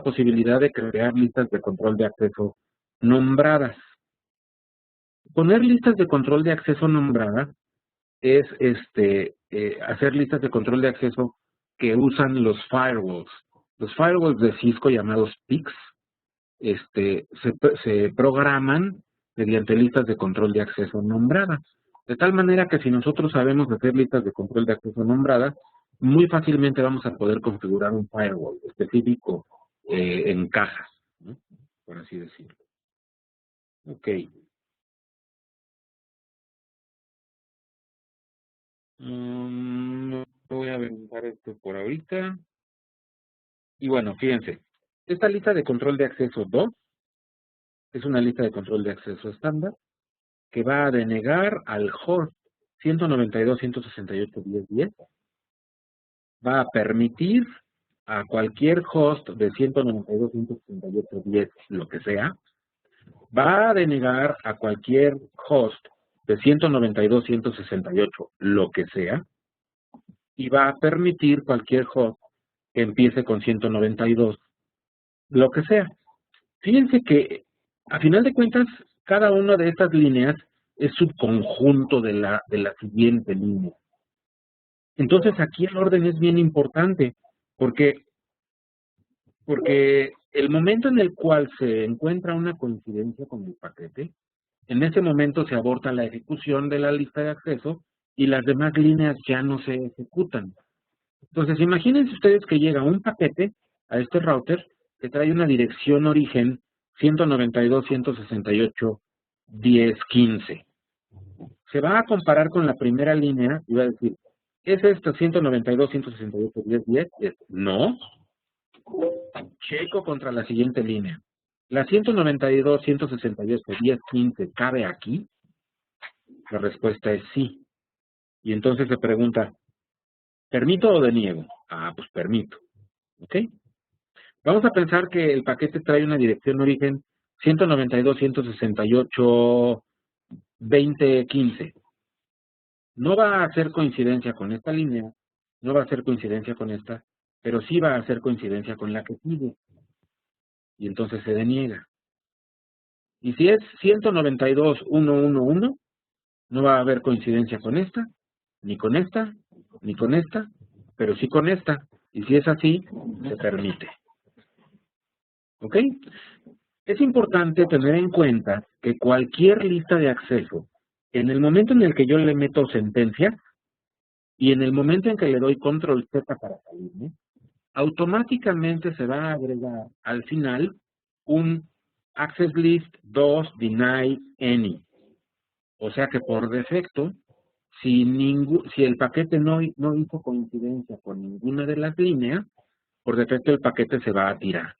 posibilidad de crear listas de control de acceso nombradas. Poner listas de control de acceso nombradas es hacer listas de control de acceso que usan los firewalls. Los firewalls de Cisco llamados PICs se programan mediante listas de control de acceso nombradas. De tal manera que si nosotros sabemos hacer listas de control de acceso nombradas, muy fácilmente vamos a poder configurar un firewall específico en cajas, ¿no? Por así decirlo. Ok. Voy a aventar esto por ahorita. Y bueno, fíjense. Esta lista de control de acceso 2 es una lista de control de acceso estándar que va a denegar al host 192.168.10.10. Va a permitir a cualquier host de 192.168.10, lo que sea. Va a denegar a cualquier host de 192.168, lo que sea. Y va a permitir cualquier host que empiece con 192, lo que sea. Fíjense que, a final de cuentas, cada una de estas líneas es subconjunto de la siguiente línea. Entonces, aquí el orden es bien importante, porque el momento en el cual se encuentra una coincidencia con el paquete, en ese momento se aborta la ejecución de la lista de acceso y las demás líneas ya no se ejecutan. Entonces, imagínense ustedes que llega un paquete a este router que trae una dirección origen 192.168.10.15. Se va a comparar con la primera línea y va a decir, ¿es esto 192.168.10.10? No. Checo contra la siguiente línea. ¿La 192.168.10.15 cabe aquí? La respuesta es sí. Y entonces se pregunta, ¿permito o deniego? Ah, pues permito. ¿Ok? Vamos a pensar que el paquete trae una dirección origen 192.168.20.15. No va a hacer coincidencia con esta línea, no va a hacer coincidencia con esta, pero sí va a hacer coincidencia con la que sigue. Y entonces se deniega. Y si es 192.111, no va a haber coincidencia con esta, ni con esta, ni con esta, pero sí con esta. Y si es así, se permite. ¿Ok? Es importante tener en cuenta que cualquier lista de acceso, en el momento en el que yo le meto sentencia y en el momento en que le doy control Z para salirme, automáticamente se va a agregar al final un access list 2 deny any. O sea que por defecto, si el paquete no hizo coincidencia con ninguna de las líneas, por defecto el paquete se va a tirar.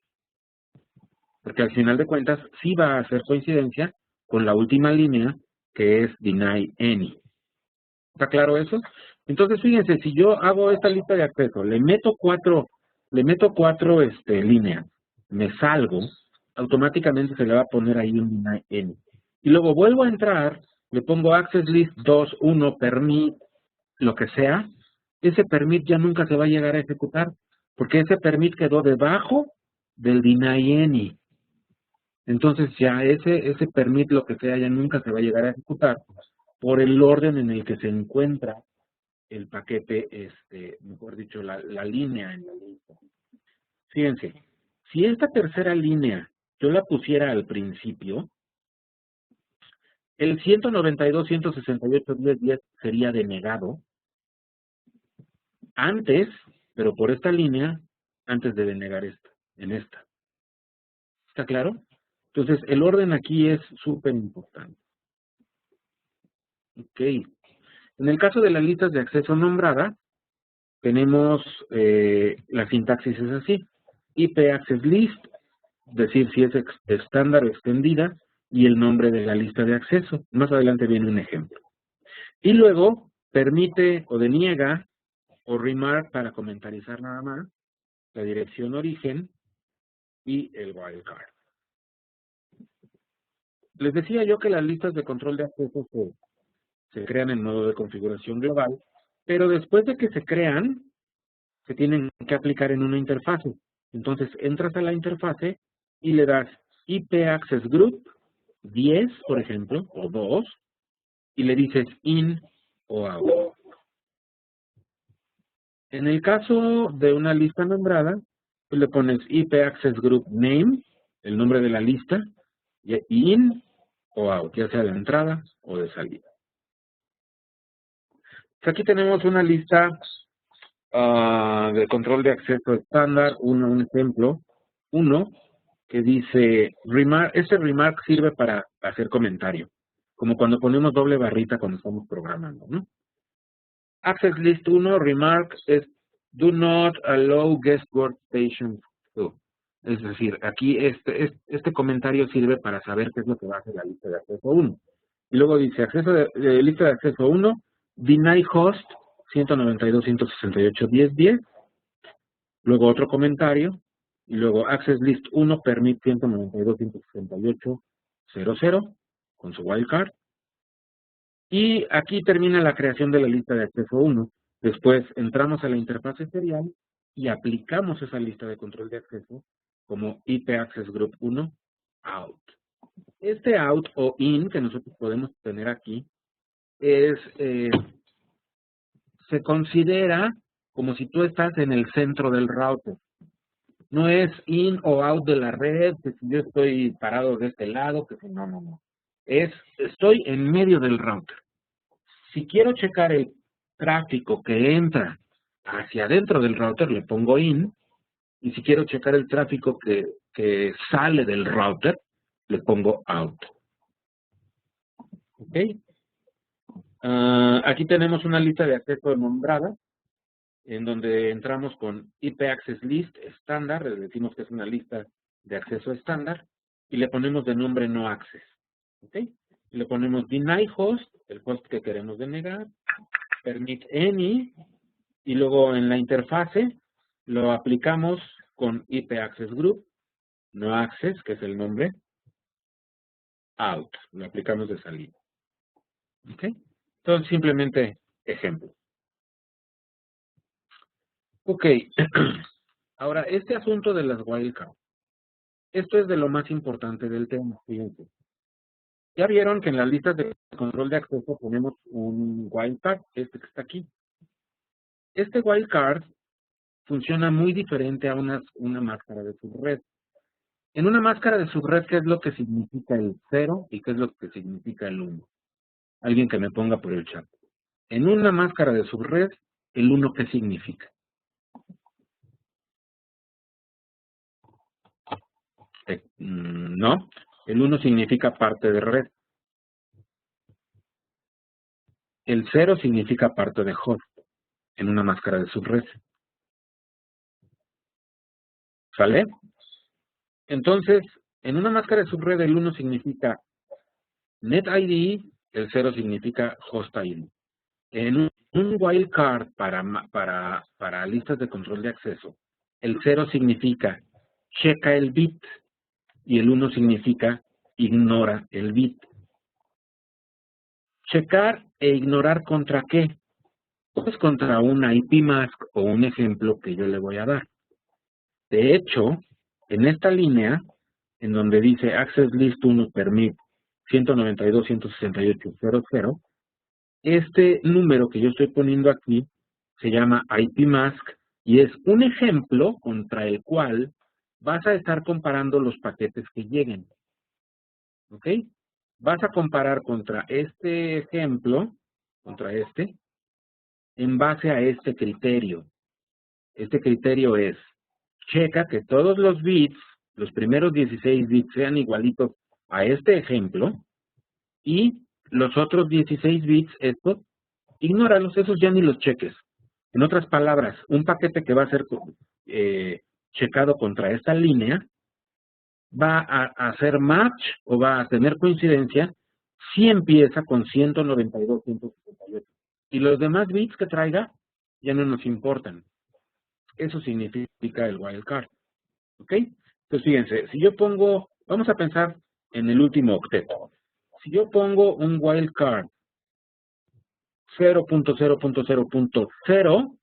Porque al final de cuentas sí va a hacer coincidencia con la última línea, que es deny any. ¿Está claro eso? Entonces, fíjense, si yo hago esta lista de acceso, le meto cuatro líneas, me salgo, automáticamente se le va a poner ahí un deny any. Y luego vuelvo a entrar, le pongo access list 2, 1, permit, lo que sea, ese permit ya nunca se va a llegar a ejecutar, porque ese permit quedó debajo del deny any. Entonces ya ese permit, lo que sea, ya nunca se va a llegar a ejecutar por el orden en el que se encuentra el paquete, mejor dicho, la línea en la lista. Fíjense, si esta tercera línea yo la pusiera al principio, el 192.168.10.10 sería denegado antes, pero por esta línea, antes de denegar esta, en esta. ¿Está claro? Entonces, el orden aquí es súper importante. Ok. En el caso de las listas de acceso nombrada, tenemos la sintaxis es así. IP access list, decir si es estándar o extendida, y el nombre de la lista de acceso. Más adelante viene un ejemplo. Y luego, permite o deniega, o remark para comentarizar nada más, la dirección origen y el wildcard. Les decía yo que las listas de control de acceso se crean en modo de configuración global, pero después de que se crean, se tienen que aplicar en una interfase. Entonces entras a la interfase y le das IP Access Group 10, por ejemplo, o 2, y le dices in o out. En el caso de una lista nombrada, pues le pones IP Access Group Name, el nombre de la lista, y in o out, ya sea de entrada o de salida. Aquí tenemos una lista de control de acceso estándar, un ejemplo, que dice, este remark sirve para hacer comentario, como cuando ponemos doble barrita cuando estamos programando, ¿no? Access list 1, remark es do not allow guest workstation 2. Es decir, aquí este comentario sirve para saber qué es lo que va a hacer la lista de acceso 1. Y luego dice, lista de acceso 1, deny host 192.168.10.10. Luego otro comentario. Y luego access list 1 permit 192.168.00 con su wildcard. Y aquí termina la creación de la lista de acceso 1. Después entramos a la interfase serial y aplicamos esa lista de control de acceso como IP Access Group 1 out. Este out o in que nosotros podemos tener aquí se considera como si tú estás en el centro del router. No es in o out de la red, que si yo estoy parado de este lado, que si no. Estoy en medio del router. Si quiero checar el tráfico que entra hacia adentro del router, le pongo in. Y si quiero checar el tráfico que sale del router, le pongo out. ¿Ok? Aquí tenemos una lista de acceso nombrada, en donde entramos con IP Access List estándar, le decimos que es una lista de acceso estándar, y le ponemos de nombre no access. ¿Ok? Y le ponemos deny host, el host que queremos denegar, permit any, y luego en la interfase lo aplicamos con IP Access Group, no access, que es el nombre, out, lo aplicamos de salida. ¿Ok? Entonces simplemente ejemplo. Ok, ahora este asunto de las wildcards, esto es de lo más importante del tema, fíjense. Ya vieron que en las listas de control de acceso ponemos un wildcard, este que está aquí. Este wildcard funciona muy diferente a una máscara de subred. En una máscara de subred, ¿qué es lo que significa el 0 y qué es lo que significa el 1? Alguien que me ponga por el chat. En una máscara de subred, ¿el 1 qué significa? No, el 1 significa parte de red. El 0 significa parte de host en una máscara de subred. ¿Sale? Entonces, en una máscara de subred el 1 significa NetID, el 0 significa host ID. En un wildcard para listas de control de acceso, el 0 significa checa el bit y el 1 significa ignora el bit. Checar e ignorar ¿contra qué? Pues contra un IP mask o un ejemplo que yo le voy a dar. De hecho, en esta línea, en donde dice Access List 1 Permit 192.168.00, este número que yo estoy poniendo aquí se llama IP mask y es un ejemplo contra el cual vas a estar comparando los paquetes que lleguen. ¿Ok? Vas a comparar contra este ejemplo, contra este, en base a este criterio. Este criterio es, checa que todos los bits, los primeros 16 bits sean igualitos a este ejemplo y los otros 16 bits, estos, ignóralos, esos ya ni los cheques. En otras palabras, un paquete que va a ser checado contra esta línea va a hacer match o va a tener coincidencia si empieza con 192.168. Y los demás bits que traiga ya no nos importan. Eso significa el wildcard. ¿Ok? Entonces, fíjense, si yo pongo, vamos a pensar en el último octeto. Si yo pongo un wildcard 0.0.0.0,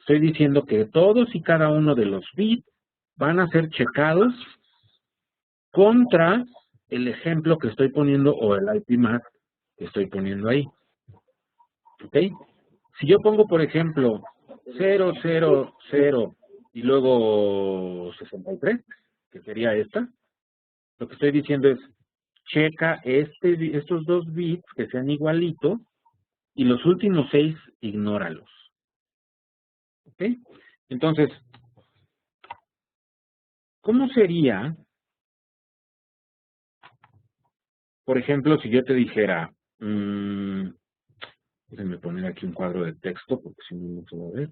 estoy diciendo que todos y cada uno de los bits van a ser checados contra el ejemplo que estoy poniendo o el IP mask que estoy poniendo ahí. ¿Ok? Si yo pongo, por ejemplo, 0, 0, 0 y luego 63, que sería esta, lo que estoy diciendo es, checa estos dos bits que sean igualitos y los últimos 6 ignóralos. ¿Ok? Entonces, ¿cómo sería, por ejemplo, si yo te dijera, déjenme poner aquí un cuadro de texto porque si no, no se va a ver.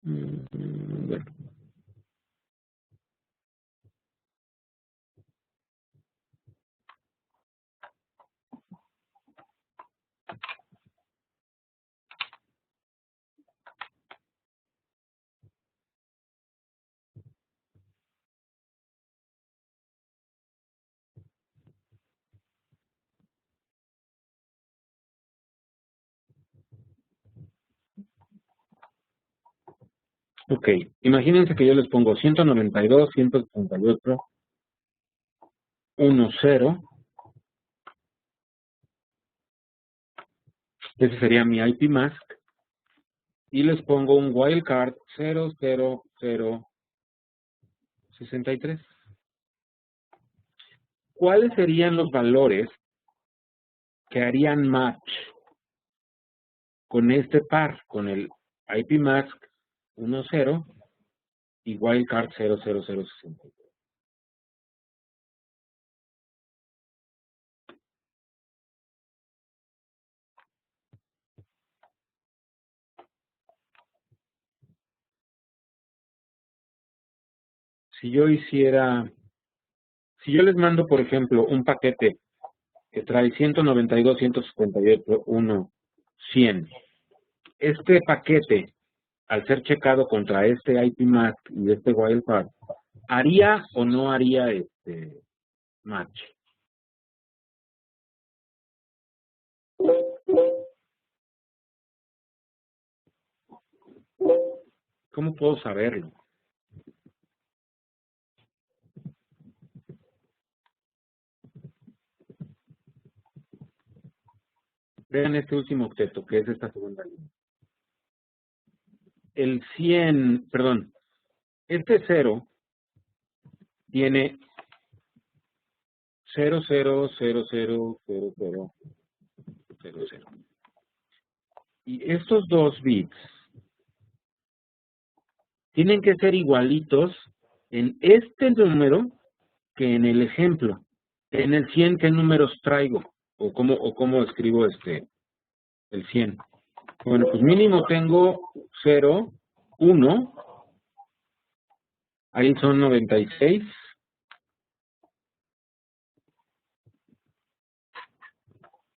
Bueno. Ok, imagínense que yo les pongo 192, 168, 10. Ese sería mi IP mask. Y les pongo un wildcard 00063. ¿Cuáles serían los valores que harían match con este par, con el IP mask 10 y wildcard 00063? Si yo les mando, por ejemplo, un paquete que trae 192, 178, 1, 100, este paquete, al ser checado contra este IP mask y este wildcard, ¿haría o no haría este match? ¿Cómo puedo saberlo? Vean este último octeto, que es esta segunda línea. El 100, perdón, este 0 tiene 00000000. Y estos dos bits tienen que ser igualitos en este número que en el ejemplo. En el 100, ¿qué números traigo? ¿O cómo escribo el 100? Bueno, pues mínimo tengo 0, 1, ahí son 96.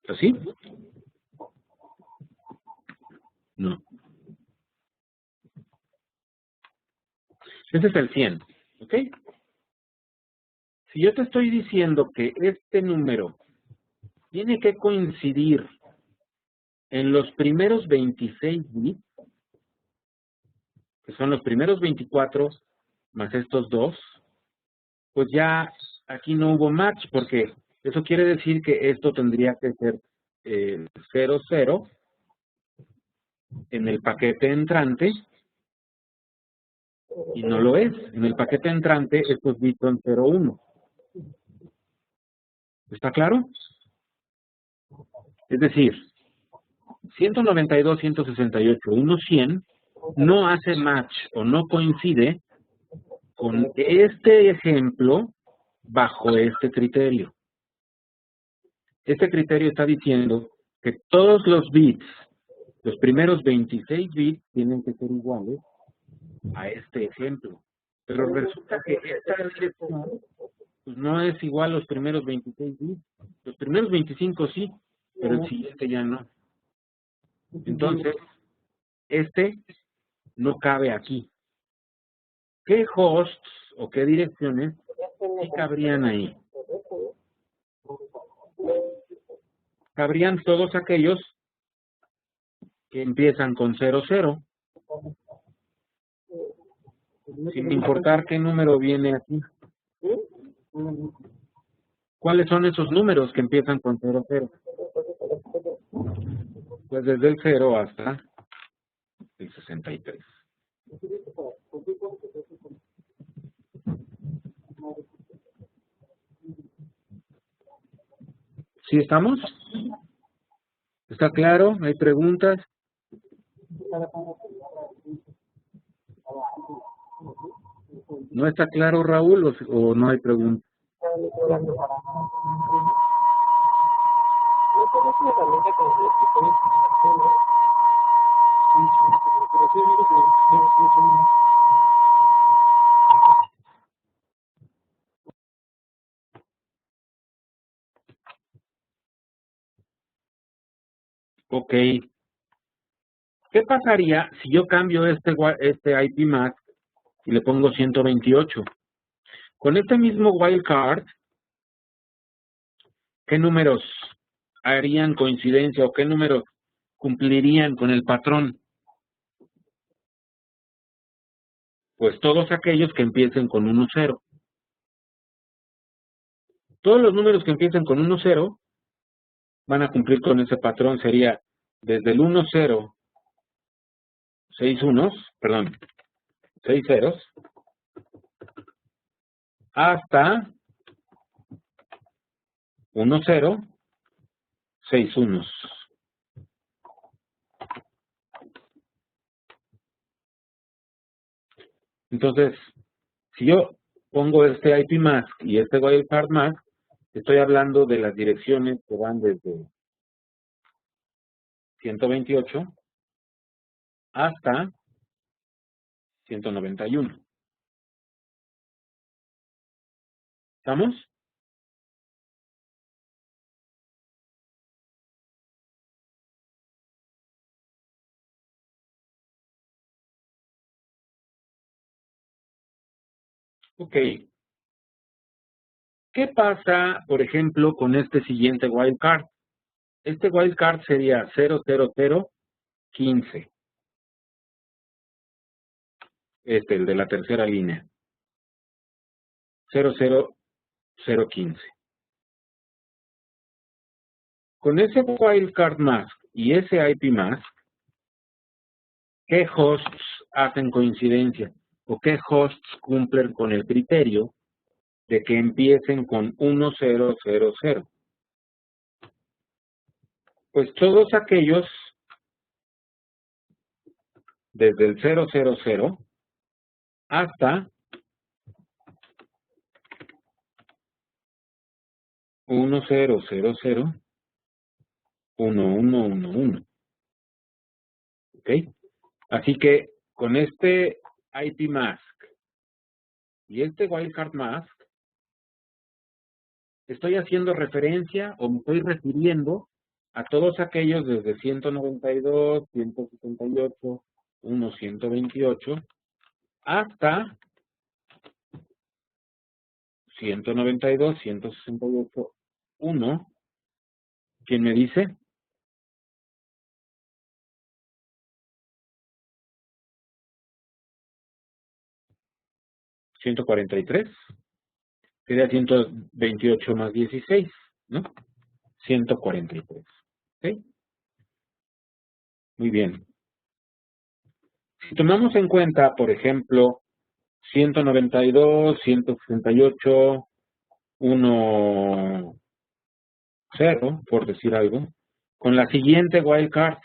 ¿Así? No. Ese es el 100, ¿ok? Si yo te estoy diciendo que este número tiene que coincidir en los primeros 26 bits, que son los primeros 24 más estos dos, pues ya aquí no hubo match, porque eso quiere decir que esto tendría que ser 0, 0 en el paquete entrante, y no lo es. En el paquete entrante estos bits son 0, 1. ¿Está claro? Es decir, 192, 168, 1, 100 no hace match o no coincide con este ejemplo bajo este criterio. Este criterio está diciendo que todos los bits, los primeros 26 bits, tienen que ser iguales a este ejemplo. Pero resulta que esta dirección pues, no es igual a los primeros 26 bits. Los primeros 25 sí, pero el siguiente ya no. Entonces, este no cabe aquí. ¿Qué hosts o qué direcciones sí cabrían ahí? Cabrían todos aquellos que empiezan con 00, sin importar qué número viene aquí. ¿Cuáles son esos números que empiezan con 0, 0? Pues desde el 0 hasta el 63. ¿Sí estamos? ¿Está claro? ¿Hay preguntas? ¿No está claro, Raúl, o no hay preguntas? Ok. ¿Qué pasaría si yo cambio este IP mask y le pongo 128? Con este mismo wildcard, ¿qué números harían coincidencia o qué números cumplirían con el patrón? Pues todos aquellos que empiecen con 1, 0. Todos los números que empiecen con 1, 0 van a cumplir con ese patrón. Sería desde el 1, 0, 6 unos, perdón, 6 ceros, hasta 1, 0, 6 unos. Entonces, si yo pongo este IP mask y este wildcard mask, estoy hablando de las direcciones que van desde 128 hasta 191. ¿Estamos? Ok. ¿Qué pasa, por ejemplo, con este siguiente wildcard? Este wildcard sería 00015. El de la tercera línea. 00015. Con ese wildcard mask y ese IP mask, ¿qué hosts hacen coincidencia? ¿O qué hosts cumplen con el criterio de que empiecen con 1000? Pues todos aquellos desde el 000 hasta 10001111. ¿Ok? Así que con este IP mask y este wildcard mask, estoy haciendo referencia o me estoy refiriendo a todos aquellos desde 192, 178, 128 hasta 192, 168, 1. ¿Quién me dice? 143. Sería 128 más 16, ¿no? 143. ¿Ok? Muy bien. Si tomamos en cuenta, por ejemplo, 192, 168, 1, 0, por decir algo, con la siguiente wildcard,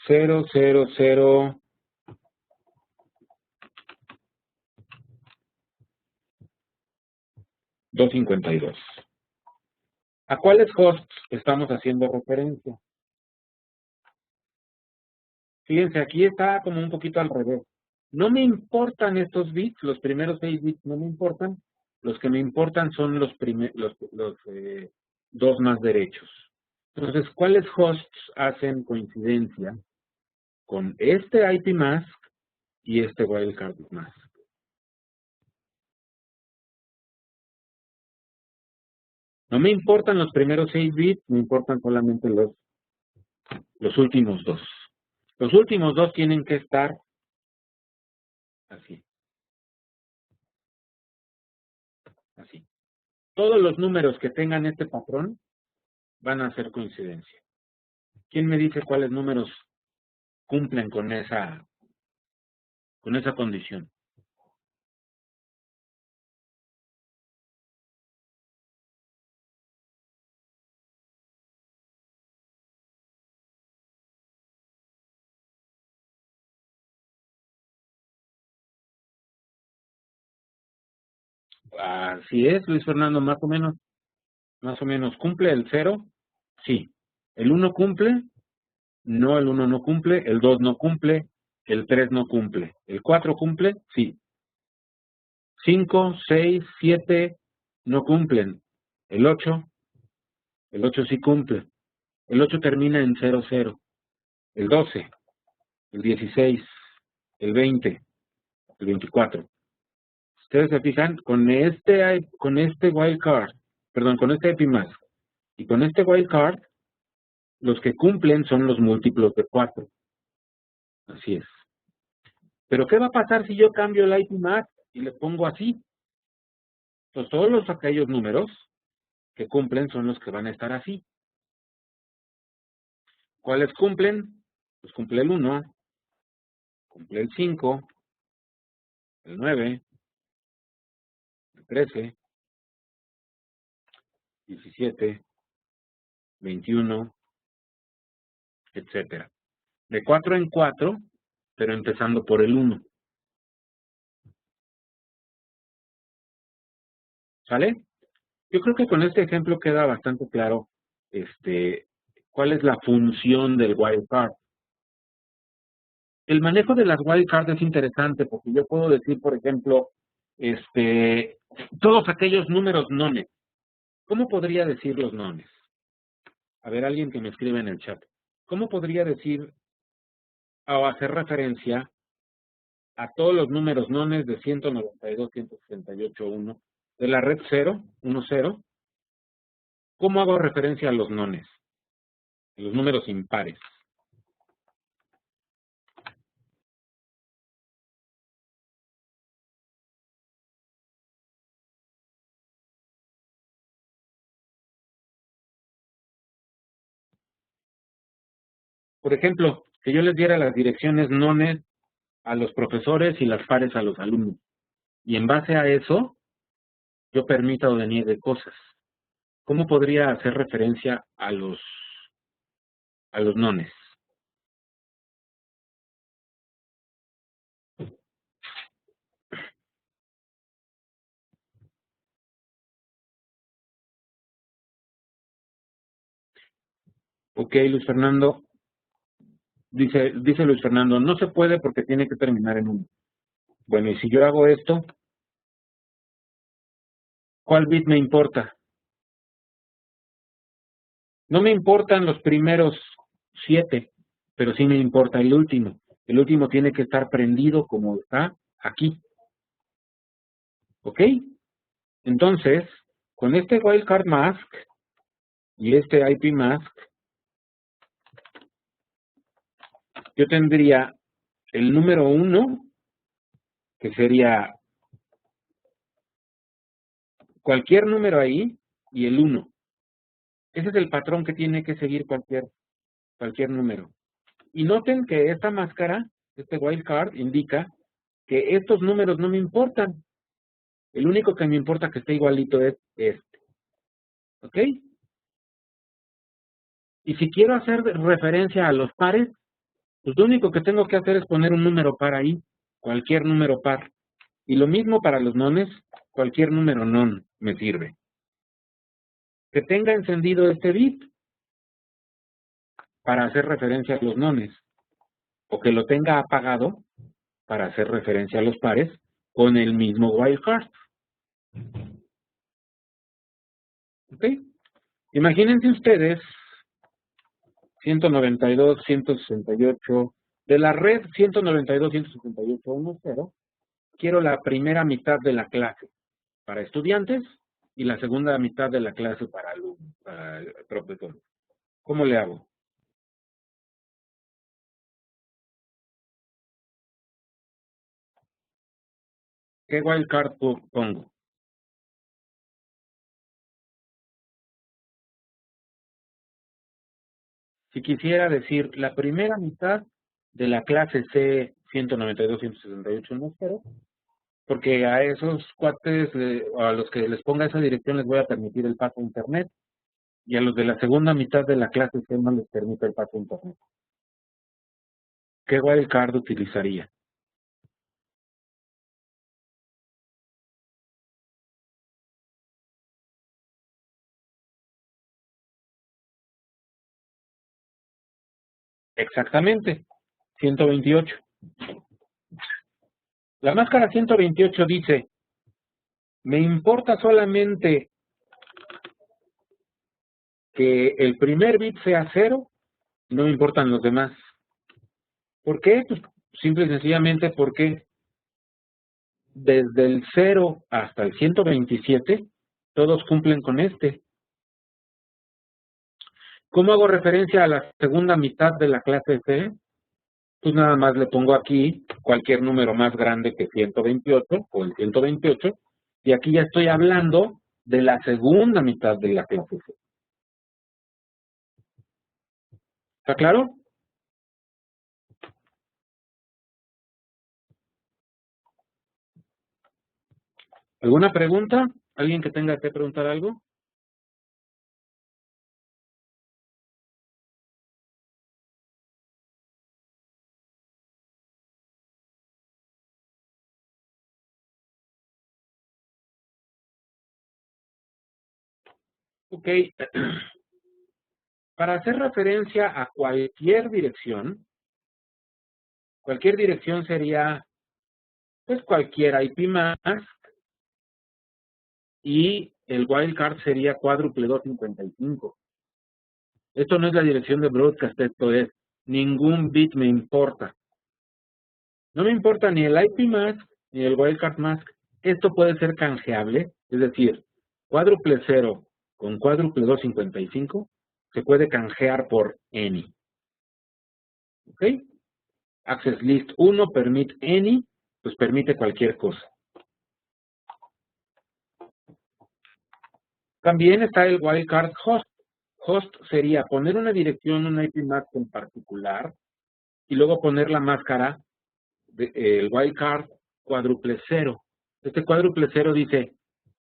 0, 0, 0, 252. ¿A cuáles hosts estamos haciendo referencia? Fíjense, aquí está como un poquito al revés. No me importan estos bits, los primeros 6 bits no me importan. Los que me importan son los dos más derechos. Entonces, ¿cuáles hosts hacen coincidencia con este IP mask y este wildcard mask? No me importan los primeros 6 bits, me importan solamente los últimos dos. Los últimos dos tienen que estar Así. Así. Todos los números que tengan este patrón van a ser coincidencia. ¿Quién me dice cuáles números cumplen con esa condición? Así es, Luis Fernando, más o menos. ¿Cumple el 0? Sí. ¿El 1 cumple? No, el 1 no cumple. El 2 no cumple. El 3 no cumple. ¿El 4 cumple? Sí. 5, 6, 7 no cumplen. El 8 sí cumple. El 8 termina en 0, 0. El 12, el 16, el 20, el 24. Ustedes se fijan, con este wildcard, perdón, con este epimask y con este wildcard, los que cumplen son los múltiplos de 4. Así es. Pero ¿qué va a pasar si yo cambio el epimask y le pongo así? Pues todos aquellos números que cumplen son los que van a estar así. ¿Cuáles cumplen? Pues cumple el 1, cumple el 5, el 9, el 13, 17, 21, etcétera. De 4 en 4, pero empezando por el 1. ¿Sale? Yo creo que con este ejemplo queda bastante claro cuál es la función del wildcard. El manejo de las wildcards es interesante porque yo puedo decir, por ejemplo, todos aquellos números nones. ¿Cómo podría decir los nones? A ver, alguien que me escribe en el chat. ¿Cómo podría decir o hacer referencia a todos los números nones de 192, 168, 1 de la red 0, 1, 0? ¿Cómo hago referencia a los nones? Los números impares. Por ejemplo, que yo les diera las direcciones nones a los profesores y las pares a los alumnos. Y en base a eso, yo permita o deniegue cosas. ¿Cómo podría hacer referencia a los nones? Ok, Luis Fernando, dice Luis Fernando, no se puede porque tiene que terminar en 1. Bueno, y si yo hago esto, ¿cuál bit me importa? No me importan los primeros 7, pero sí me importa el último. El último tiene que estar prendido como está aquí. ¿Ok? Entonces, con este wildcard mask y este IP mask, yo tendría el número 1, que sería cualquier número ahí, y el 1. Ese es el patrón que tiene que seguir cualquier número. Y noten que esta máscara, este wildcard, indica que estos números no me importan. El único que me importa que esté igualito es este. ¿Ok? Y si quiero hacer referencia a los pares, pues lo único que tengo que hacer es poner un número par ahí, cualquier número par. Y lo mismo para los nones, cualquier número non me sirve. Que tenga encendido este bit para hacer referencia a los nones, o que lo tenga apagado para hacer referencia a los pares con el mismo wildcard. ¿Ok? Imagínense ustedes 192, 168, de la red 192, 168, 10, quiero la primera mitad de la clase para estudiantes y la segunda mitad de la clase para alumnos, para el profesor. ¿Cómo le hago? ¿Qué wildcard pongo? Si quisiera decir la primera mitad de la clase C 192.168 no cero, porque a esos cuates, a los que les ponga esa dirección les voy a permitir el paso a internet, y a los de la segunda mitad de la clase C no les permite el paso a internet. ¿Qué wildcard utilizaría? Exactamente, 128. La máscara 128 dice, me importa solamente que el primer bit sea 0, no me importan los demás. ¿Por qué? Pues simple y sencillamente porque desde el 0 hasta el 127, todos cumplen con este. ¿Cómo hago referencia a la segunda mitad de la clase C? Pues nada más le pongo aquí cualquier número más grande que 128 o el 128, y aquí ya estoy hablando de la segunda mitad de la clase C. ¿Está claro? ¿Alguna pregunta? ¿Alguien que tenga que preguntar algo? Ok. Para hacer referencia a cualquier dirección sería, pues, cualquier IP más, y el wildcard sería cuádruple 255. Esto no es la dirección de broadcast, esto es, ningún bit me importa. No me importa ni el IP mask ni el wildcard mask. Esto puede ser canjeable, es decir, cuádruple 0 con cuádruple 255 se puede canjear por any. ¿Ok? Access list 1 permite any, pues permite cualquier cosa. También está el wildcard host. Host sería poner una dirección, un IP mask en particular, y luego poner la máscara, el wildcard cuádruple 0. Este cuádruple 0 dice,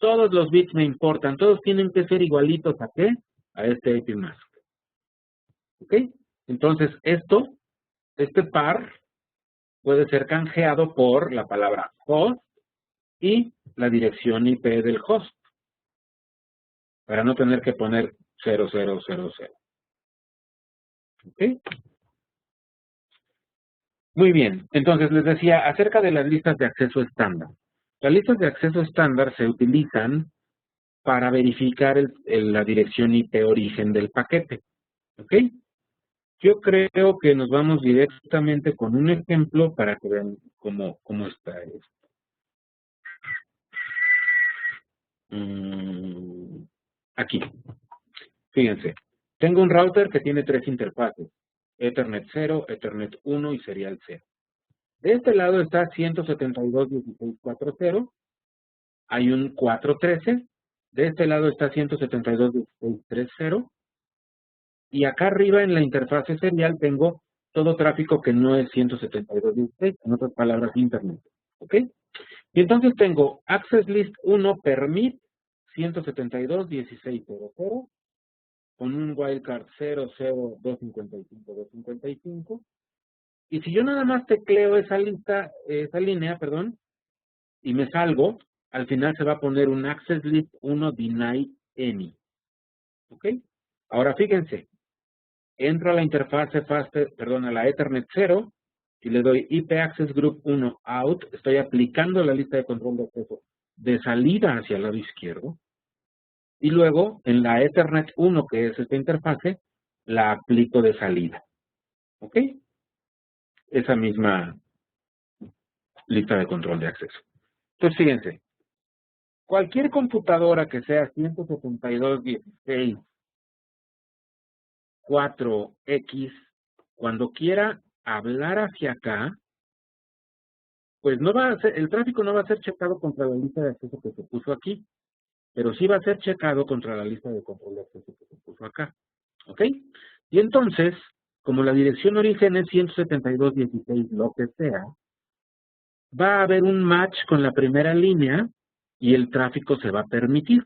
todos los bits me importan, todos tienen que ser igualitos a qué? A este IP mask. ¿Ok? Entonces, este par puede ser canjeado por la palabra host y la dirección IP del host, para no tener que poner 0000. ¿Ok? Muy bien, entonces les decía acerca de las listas de acceso estándar. Las listas de acceso estándar se utilizan para verificar la dirección IP origen del paquete. ¿Ok? Yo creo que nos vamos directamente con un ejemplo para que vean cómo está esto. Aquí, fíjense. Tengo un router que tiene 3 interfaces. Ethernet 0, Ethernet 1 y Serial 0. De este lado está 172.16.4.0. Hay un 4.13. De este lado está 172.16.3.0. Y acá arriba en la interfase serial tengo todo tráfico que no es 172.16, en otras palabras, Internet. ¿Ok? Y entonces tengo Access List 1 permit 172.16.0.0 con un wildcard 00255.255. Y si yo nada más tecleo esa línea, y me salgo, al final se va a poner un Access List 1 deny any. ¿Ok? Ahora fíjense, entro a la interfase a la Ethernet 0 y le doy IP Access Group 1 out. Estoy aplicando la lista de control de acceso de salida hacia el lado izquierdo. Y luego, en la Ethernet 1, que es esta interfase, la aplico de salida. ¿Ok? Esa misma lista de control de acceso. Entonces, fíjense, cualquier computadora que sea 172.16.4x, cuando quiera hablar hacia acá, Pues no va a ser, el tráfico no va a ser checado contra la lista de acceso que se puso aquí, pero sí va a ser checado contra la lista de control de acceso que se puso acá. ¿Ok? Y entonces, como la dirección origen es 172.16, lo que sea, va a haber un match con la primera línea y el tráfico se va a permitir.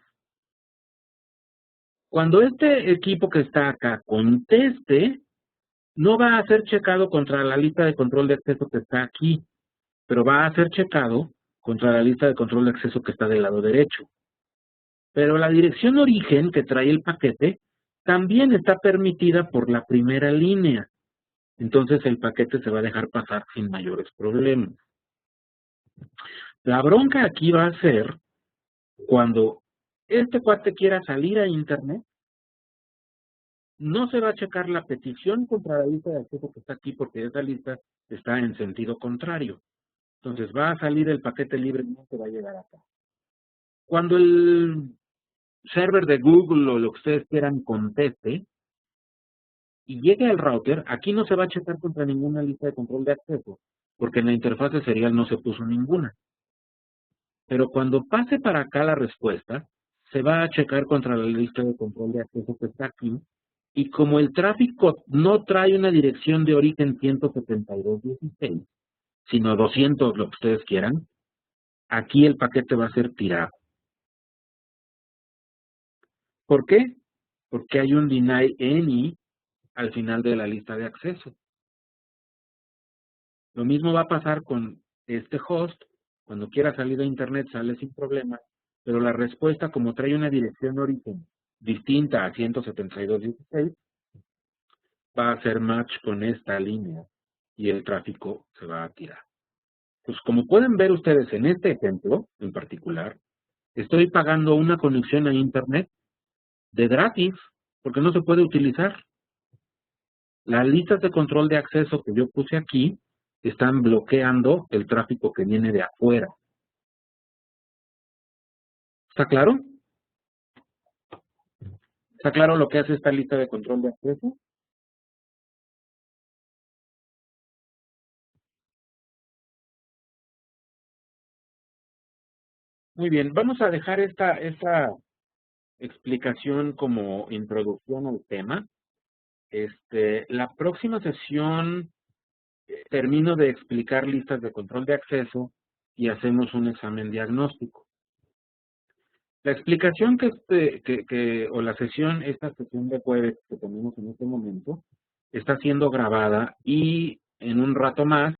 Cuando este equipo que está acá conteste, no va a ser checado contra la lista de control de acceso que está aquí, pero va a ser checado contra la lista de control de acceso que está del lado derecho. Pero la dirección origen que trae el paquete también está permitida por la primera línea. Entonces el paquete se va a dejar pasar sin mayores problemas. La bronca aquí va a ser cuando este cuate quiera salir a internet, no se va a checar la petición contra la lista de acceso que está aquí porque esa lista está en sentido contrario. Entonces va a salir el paquete libremente, va a llegar acá. Cuando el server de Google o lo que ustedes quieran conteste y llegue al router, aquí no se va a checar contra ninguna lista de control de acceso, porque en la interfaz de serial no se puso ninguna. Pero cuando pase para acá la respuesta, se va a checar contra la lista de control de acceso que está aquí, y como el tráfico no trae una dirección de origen 172.16, sino 200, lo que ustedes quieran, aquí el paquete va a ser tirado. ¿Por qué? Porque hay un deny any al final de la lista de acceso. Lo mismo va a pasar con este host. Cuando quiera salir a internet sale sin problema, pero la respuesta, como trae una dirección origen distinta a 172.16, va a hacer match con esta línea y el tráfico se va a tirar. Pues como pueden ver ustedes en este ejemplo en particular, estoy pagando una conexión a internet de gratis porque no se puede utilizar. Las listas de control de acceso que yo puse aquí están bloqueando el tráfico que viene de afuera. ¿Está claro? ¿Está claro lo que hace esta lista de control de acceso? Muy bien, vamos a dejar esta explicación como introducción al tema. La próxima sesión termino de explicar listas de control de acceso y hacemos un examen diagnóstico. La explicación o la sesión, esta sesión de jueves que tenemos en este momento, está siendo grabada y en un rato más